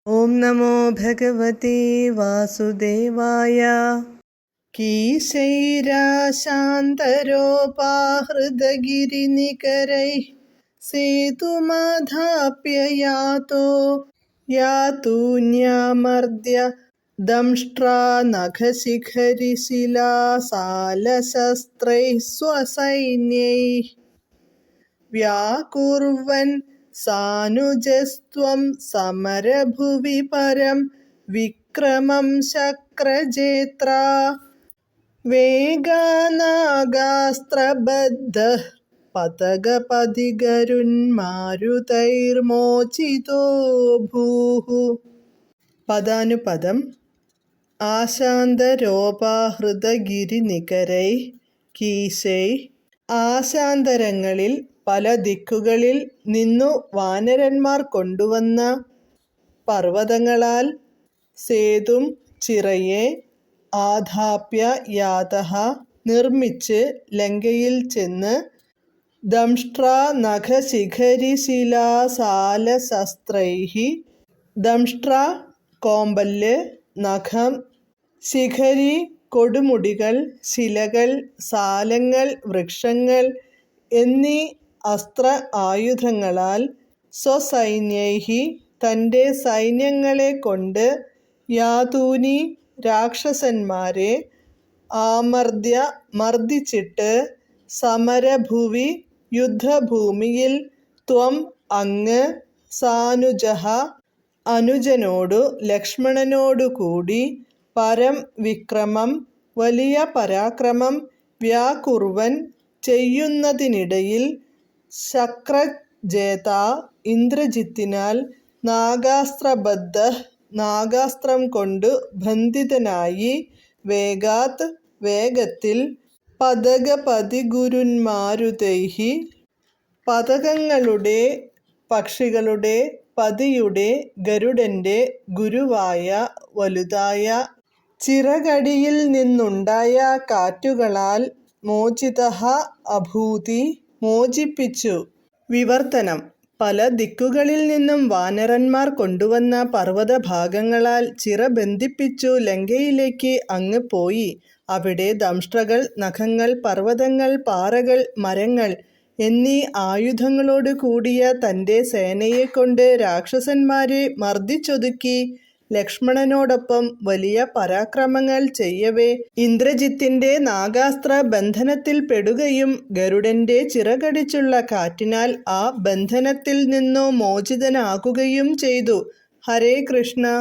ഓം നമോ ഭഗവതേ വാസുദേവായ. കീശൈരാശാന്തരോപാഹൃതഗിരിനികരൈः സേതുമാധാപ്യ യാതൂന്യാമർദ്യ ദംഷ്ട്രാനഖശിഖരിശിലാസാലശസ്ത്രൈः സ്വസൈന്യൈः വ്യാകുർവൻ സാനുജസ്ത്വം സമരഭുവി പരം വിക്രമം ശക്രജേത്രാ വേഗാനാഗാസ്ത്രബദ്ധഃ പതകപതിഗരുന്മാരുതൈർമോചിതോ ഭൂഃ. പദാനുപദം. ആശാന്തരോപാഹൃതഗിരിനികരൈः കീശൈഃ. ആശാന്തരങ്ങളിൽ പല ദിക്കുകളിൽ നിന്നു വാനരന്മാർ കൊണ്ടുവന്ന പർവ്വതങ്ങളാൽ സേതും ചിറയെ ആധാപ്യ യാതഃ നിർമ്മിച്ച് ലങ്കയിൽ ചെന്ന് ദംഷ്ട്രാനഖശിഖരിശിലാസാലശസ്ത്രൈഃ. ദംഷ്ട്ര കോമ്പല്ല്, നഖം, ശിഖരി കൊടുമുടികൾ, ശിലകൾ, സാലങ്ങൾ വൃക്ഷങ്ങൾ എന്നീ അസ്ത്ര ആയുധങ്ങളാൽ സ്വസൈന്യൈഃ തൻ്റെ സൈന്യങ്ങളെ കൊണ്ട് യാതൂനി രാക്ഷസന്മാരെ ആമർദ്യ മർദ്ദിച്ചിട്ട് സമരഭുവി യുദ്ധഭൂമിയിൽ ത്വം അങ്ങ് സാനുജഃ അനുജനോടു ലക്ഷ്മണനോടുകൂടി പരം വിക്രമം വലിയ പരാക്രമം വ്യാകുർവൻ ചെയ്യുന്നതിനിടയിൽ ശക്രജേതാ ഇന്ദ്രജിത്തിനാൽ നാഗാസ്ത്രബദ്ധഃ നാഗാസ്ത്രം കൊണ്ടു ബന്ധിതനായി വേഗാത് വേഗത്തിൽ പതകപതിഗുരുന്മാരുതൈഃ പതകങ്ങളുടെ പക്ഷികളുടെ പതിയുടെ ഗരുഡന്റെ ഗുരുവായ വലുതായ ചിറകടിയിൽ നിന്നുണ്ടായ കാറ്റുകളാൽ മോചിതഃ അഭൂതി മോചിപ്പിച്ചു. വിവർത്തനം. പല ദിക്കുകളിൽ നിന്നും വാനരന്മാർ കൊണ്ടുവന്ന പർവ്വതഭാഗങ്ങളാൽ ചിറ ബന്ധിപ്പിച്ചു ലങ്കയിലേക്ക് അങ്ങ് പോയി. അവിടെ ദംഷ്ട്രകൾ, നഖങ്ങൾ, പർവ്വതങ്ങൾ, പാറകൾ, മരങ്ങൾ എന്നീ ആയുധങ്ങളോട് കൂടിയ തൻ്റെ സേനയെക്കൊണ്ട് രാക്ഷസന്മാരെ മർദ്ദിച്ചൊതുക്കി. ലക്ഷ്മണനോടൊപ്പം വലിയ പരാക്രമങ്ങൾ ചെയ്യവേ ഇന്ദ്രജിത്തിന്റെ നാഗാസ്ത്ര ബന്ധനത്തിൽ പെടുകയും ഗരുഡന്റെ ചിറകടിച്ചുള്ള കാറ്റിനാൽ ആ ബന്ധനത്തിൽ നിന്നു മോചിതനാകുകയും ചെയ്തു. ഹരേ കൃഷ്ണ.